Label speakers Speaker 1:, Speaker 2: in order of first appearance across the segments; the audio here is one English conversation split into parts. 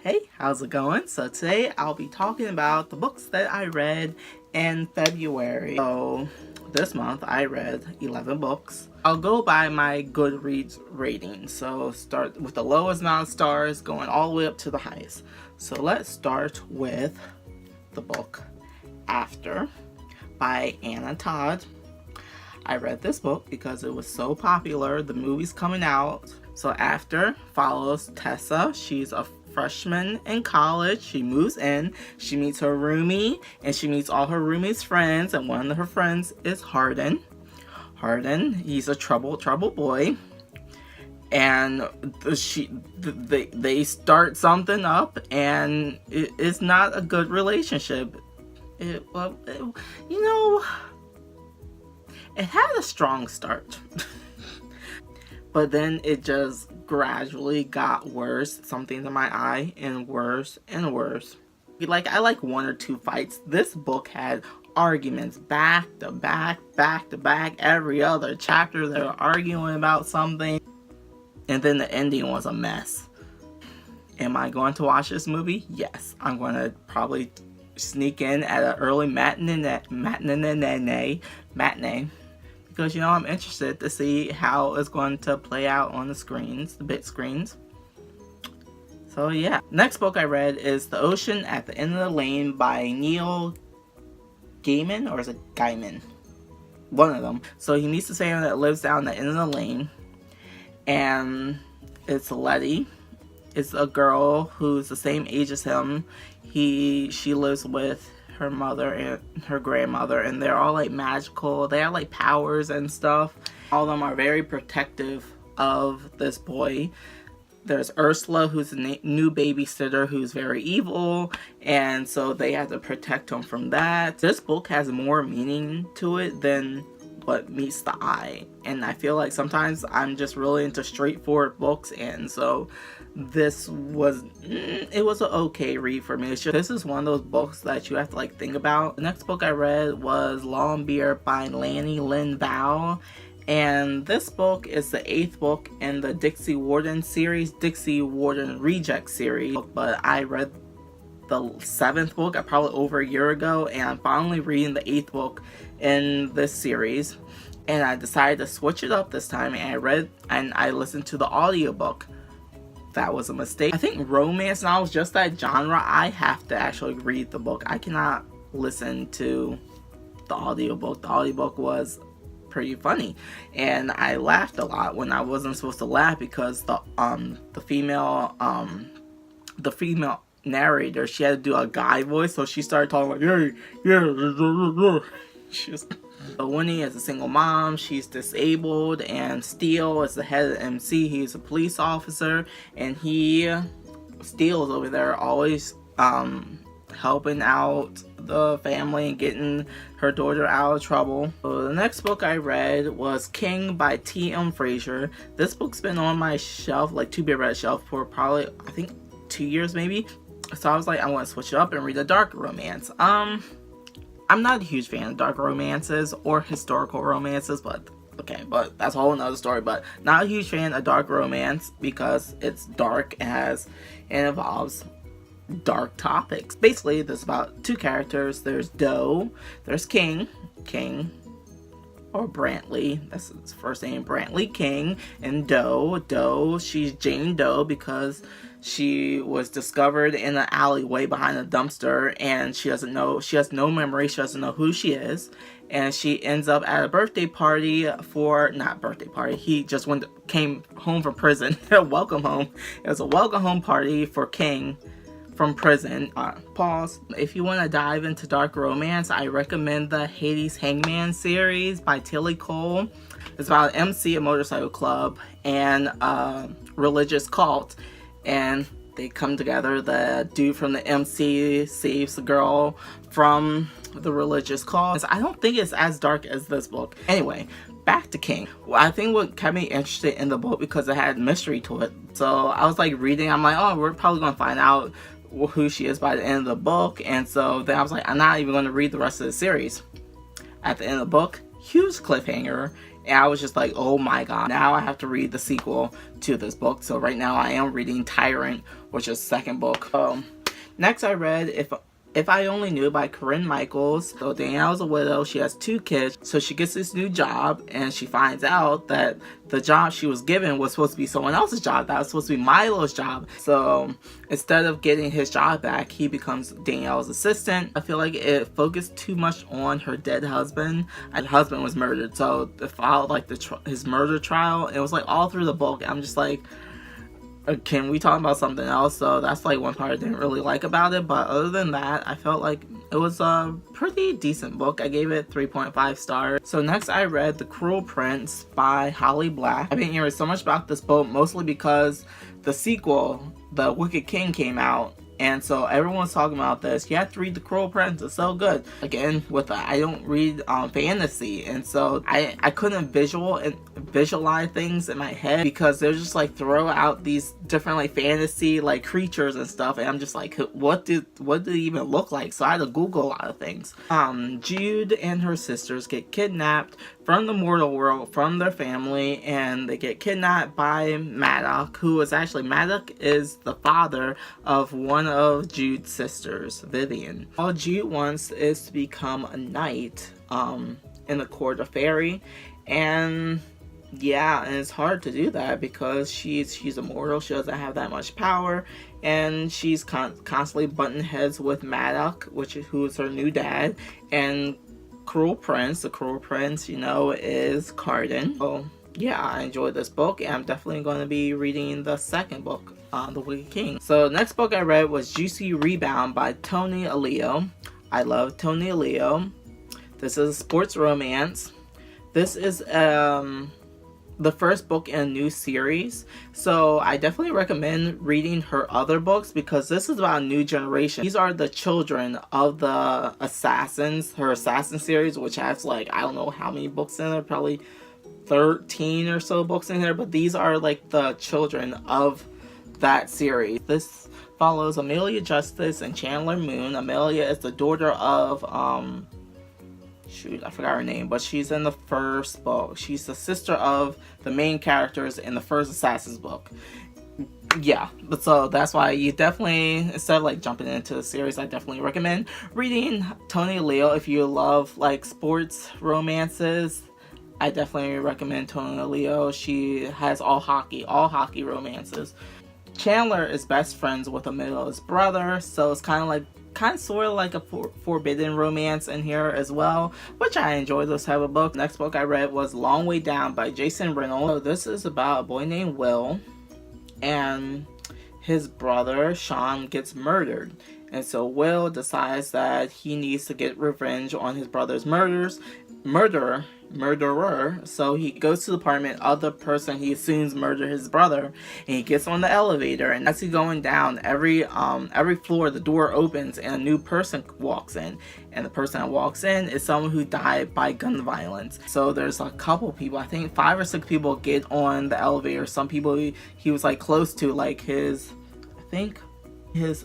Speaker 1: Hey, how's it going? So today I'll be talking about the books that I read in February. So this month I read 11 books. I'll go by my Goodreads rating. So start with the lowest amount of stars going all the way up to the highest. So let's start with the book After by Anna Todd. I read this book because it was so popular. The movie's coming out. So After follows Tessa. She's a freshman in college. She moves in. She meets her roomie, and she meets all her roomie's friends, and one of her friends is Hardin. He's a troubled boy. And they start something up, and it's not a good relationship. It had a strong start. But then it just gradually got worse, something in my eye, and worse and worse. I like one or two fights. This book had arguments back to back. Every other chapter they were arguing about something. And then the ending was a mess. Am I going to watch this movie? Yes. I'm going to probably sneak in at an early matinee. Because, I'm interested to see how it's going to play out on the screens, the big screens. So, yeah. Next book I read is The Ocean at the End of the Lane by Neil Gaiman, or is it Gaiman? One of them. So, he meets this family that lives down the end of the lane. And it's Letty. It's a girl who's the same age as him. She lives with her mother and her grandmother, and they're all like magical. They have like powers and stuff. All of them are very protective of this boy. There's Ursula, who's a new babysitter who's very evil, and so they have to protect him from that. This book has more meaning to it than what meets the eye, and I feel like sometimes I'm just really into straightforward books, and so this was an okay read for me. This is one of those books that you have to think about. The next book I read was Long Beer by Lanny Lynn Bow, and this book is the 8th book in the Dixie Warden series, Dixie Warden Reject series, but I read the 7th book probably over a year ago, and I'm finally reading the 8th book in this series, and I decided to switch it up this time, and I listened to the audiobook. That was a mistake. I think romance novels, just that genre, I have to actually read the book. I cannot listen to the audiobook. The audiobook was pretty funny, and I laughed a lot when I wasn't supposed to laugh, because the female narrator, she had to do a guy voice, so she started talking like, yeah. Winnie is a single mom. She's disabled, and Steele is the head of the MC. He's a police officer, and Steele's over there always helping out the family and getting her daughter out of trouble. So the next book I read was King by T.M. Frazier. This book's been on my shelf, to be read shelf, for probably, I think, 2 years maybe. So I was like, I want to switch it up and read a dark romance. I'm not a huge fan of dark romances or historical romances, but that's a whole nother story. But not a huge fan of dark romance because it's dark and involves dark topics. Basically, there's about 2 characters. There's Doe, there's King, or Brantley, that's his first name, Brantley King, and Doe, she's Jane Doe because she was discovered in an alleyway behind a dumpster, and she has no memory, she doesn't know who she is, and she ends up at a birthday party he just came home from prison, welcome home. It was a welcome home party for King from prison. Pause. If you want to dive into dark romance, I recommend the Hades Hangman series by Tilly Cole. It's about an MC, a motorcycle club, and a religious cult, and they come together. The dude from the MC saves the girl from the religious cult. I don't think it's as dark as this book. Anyway, back to King. I think what kept me interested in the book because it had mystery to it. So I was reading, I'm like, oh, we're probably going to find out who she is by the end of the book, and so then I was like, I'm not even going to read the rest of the series. At the end of the book, huge cliffhanger, And I was just like, oh my god, now I have to read the sequel to this book. So right now I am reading Tyrant, which is the second book. Next I read If I Only Knew by Corinne Michaels. So Danielle's a widow, she has 2 kids, so she gets this new job and she finds out that the job she was given was supposed to be someone else's job. That was supposed to be Milo's job. So instead of getting his job back, he becomes Danielle's assistant. I feel like it focused too much on her dead husband. Her husband was murdered, so it followed like his murder trial. It was like all through the book. I'm just like, can we talk about something else? So that's like one part I didn't really like about it, but other than that, I felt like it was a pretty decent book. I gave it 3.5 stars. So next I read The Cruel Prince by Holly Black. I've been hearing so much about this book, mostly because the sequel, The Wicked King, came out. And so everyone's talking about this. You have to read The Cruel Prince. It's so good. Again, I don't read fantasy, and so I couldn't visualize things in my head because they're just like throw out these different like fantasy like creatures and stuff, and I'm just like, what did it even look like? So I had to Google a lot of things. Jude and her sisters get kidnapped from the mortal world, from their family, and they get kidnapped by Maddox, who is actually, Maddox is the father of one of Jude's sisters, Vivian. All Jude wants is to become a knight in the court of fairy, and yeah, and it's hard to do that because she's immortal, she doesn't have that much power, and she's constantly butting heads with Maddox, who is her new dad, and the Cruel Prince, you know, is Carden. So yeah, I enjoyed this book, and I'm definitely going to be reading the second book, The Wicked King. So next book I read was Juicy Rebound by Tony Aleo. I love Tony Aleo. This is a sports romance. This is the first book in a new series, so I definitely recommend reading her other books because this is about a new generation. These are the children of the assassins, her assassin series, which has like, I don't know how many books in there, probably 13 or so books in there, but these are like the children of that series. This follows Amelia Justice and Chandler Moon. Amelia is the daughter of I forgot her name, but she's in the first book. She's the sister of the main characters in the first Assassin's book. Yeah, but so that's why you definitely, instead of like jumping into the series, I definitely recommend reading Tony Leo. If you love like sports romances, I definitely recommend Tony Leo. She has all hockey romances. Chandler is best friends with Amelia's brother, so it's kind of sort of like a forbidden romance in here as well, which I enjoy this type of book. Next book I read was Long Way Down by Jason Reynolds. So this is about a boy named Will, and his brother Sean gets murdered, and so Will decides that he needs to get revenge on his brother's murderer. So he goes to the apartment of the person he assumes murdered his brother, and he gets on the elevator, and as he's going down, every floor the door opens and a new person walks in, and the person that walks in is someone who died by gun violence. So there's a couple people, I think 5 or 6 people get on the elevator. Some people he was like close to, like his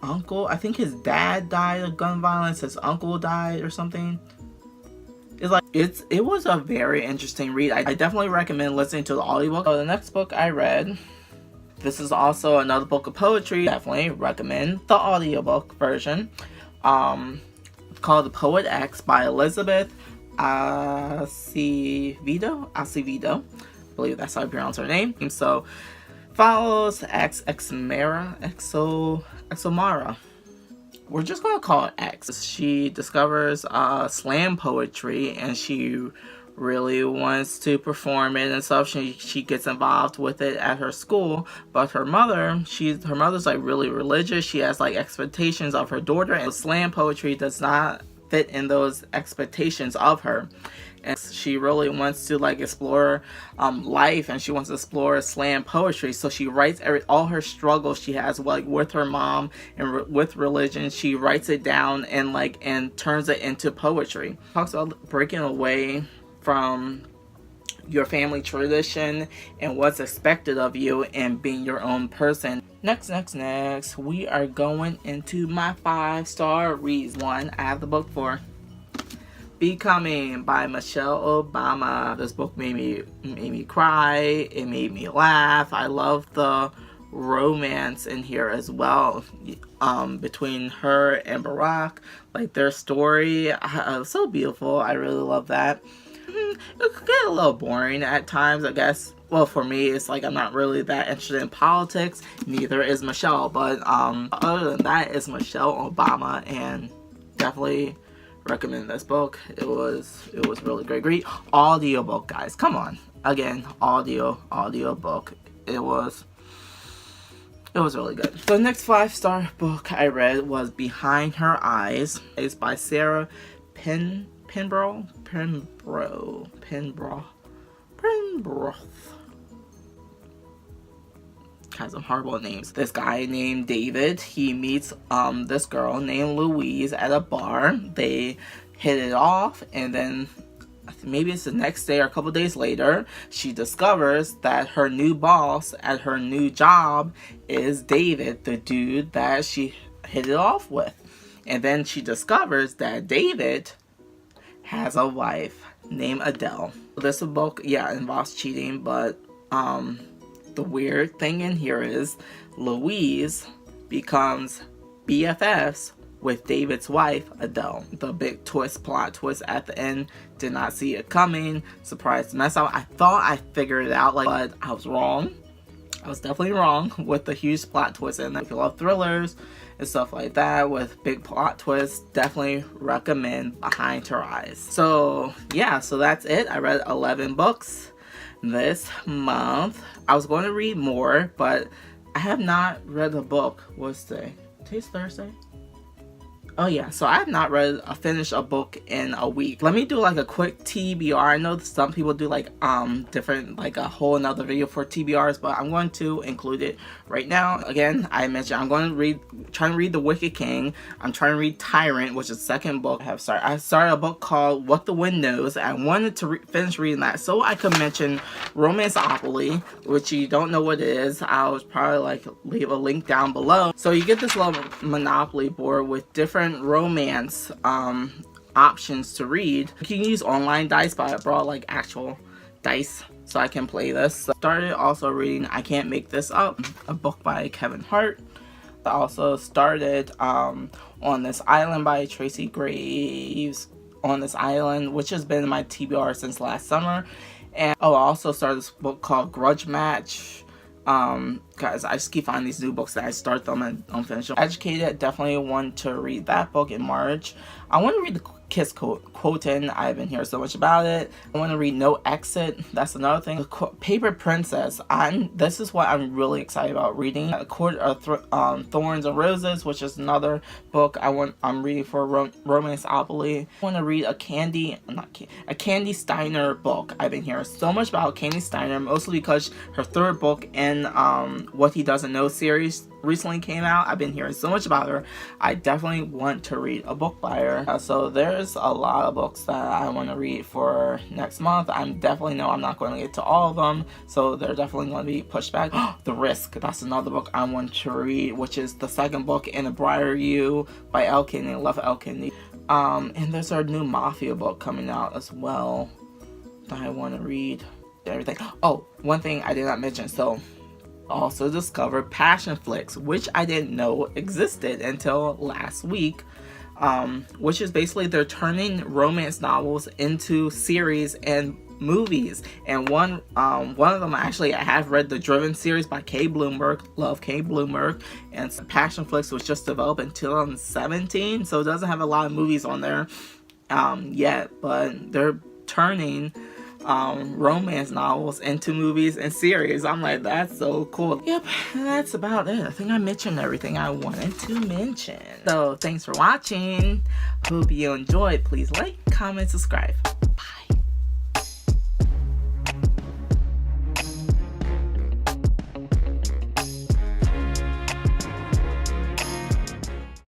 Speaker 1: uncle, I think his dad died of gun violence, his uncle died or something. It was a very interesting read. I definitely recommend listening to the audiobook. So the next book I read, this is also another book of poetry. Definitely recommend the audiobook version. It's called The Poet X by Elizabeth Acevedo. I believe that's how I pronounce her name. So follows Exomara. We're just gonna call it X. She discovers slam poetry, and she really wants to perform it and stuff. She gets involved with it at her school, but her mother's like really religious. She has like expectations of her daughter, and slam poetry does not fit in those expectations of her. And she really wants to like explore life, and she wants to explore slam poetry. So she writes all her struggles she has like with her mom and with religion. She writes it down and turns it into poetry. Talks about breaking away from your family tradition and what's expected of you and being your own person. Next, we are going into my 5-star reads. 1, I have the book for Becoming by Michelle Obama. This book made me cry. It made me laugh. I love the romance in here as well, between her and Barack. Like, their story, so beautiful. I really love that. It could get a little boring at times, I guess. Well, for me, it's like I'm not really that interested in politics. Neither is Michelle. But other than that, it's Michelle Obama, and definitely recommend this book. It was really great. Great audio book, guys. Come on. Again, audio book. It was really good. The next 5-star book I read was Behind Her Eyes. It's by Sarah Penbrough. Has some horrible names. This guy named David, he meets this girl named Louise at a bar. They hit it off, and then maybe it's the next day or a couple days later, she discovers that her new boss at her new job is David, the dude that she hit it off with. And then she discovers that David has a wife named Adele. This book, yeah, involves cheating, but the weird thing in here is Louise becomes BFFs with David's wife, Adele. The big plot twist at the end. Did not see it coming. Surprised mess out. I thought I figured it out, but I was wrong. I was definitely wrong with the huge plot twist. And if you love thrillers and stuff like that with big plot twists, definitely recommend Behind Her Eyes. So yeah, so that's it. I read 11 books this month. I was going to read more, but I have not read a book. What's today? Today's Thursday? Oh yeah, so I have not finished a book in a week. Let me do like a quick TBR. I know some people do like different, like a whole another video for TBRs, but I'm going to include it right now. Again, I mentioned I'm going to trying to read The Wicked King. I'm trying to read Tyrant, which is the second book I started a book called What the Wind Knows. I wanted to finish reading that so I could mention Romanceopoly, which you don't know what it is. I'll probably like leave a link down below. So you get this little Monopoly board with different romance options to read. You can use online dice, but I brought like actual dice so I can play this. So started also reading I Can't Make This Up, a book by Kevin Hart. I also started On This Island by Tracy Graves. On This Island, which has been in my TBR since last summer. And I also started this book called Grudge Match. Guys, I just keep finding these new books that I start them and don't finish them. Educated, definitely want to read that book in March. I want to read the Kiss Quotin. I've been hearing so much about it. I want to read No Exit. That's another thing. Paper Princess. This is what I'm really excited about reading. Court of Thorns and Roses, which is another book I'm reading for Romanceopoly. I want to read a Candy Steiner book. I've been hearing so much about Candy Steiner, mostly because her third book in What He Doesn't Know series recently came out. I've been hearing so much about her. I definitely want to read a book by her. So there's a lot of books that I want to read for next month. I definitely know I'm not going to get to all of them, so they're definitely going to be pushed back. The Risk. That's another book I want to read, which is the second book in A Brighter You by Elle Kennedy. I love Elle Kennedy. And there's our new Mafia book coming out as well that I want to read. Everything. Oh, one thing I did not mention. So also discovered Passion Flicks, which I didn't know existed until last week, which is basically they're turning romance novels into series and movies. And one of them, actually, I have read the Driven series by Kay Bloomberg. Love Kay Bloomberg. And Passion Flicks was just developed in 2017, so it doesn't have a lot of movies on there yet, but they're turning romance novels into movies and series. I'm like, that's so cool. Yep, that's about it. I think I mentioned everything I wanted to mention. So thanks for watching. Hope you enjoyed. Please like, comment, subscribe.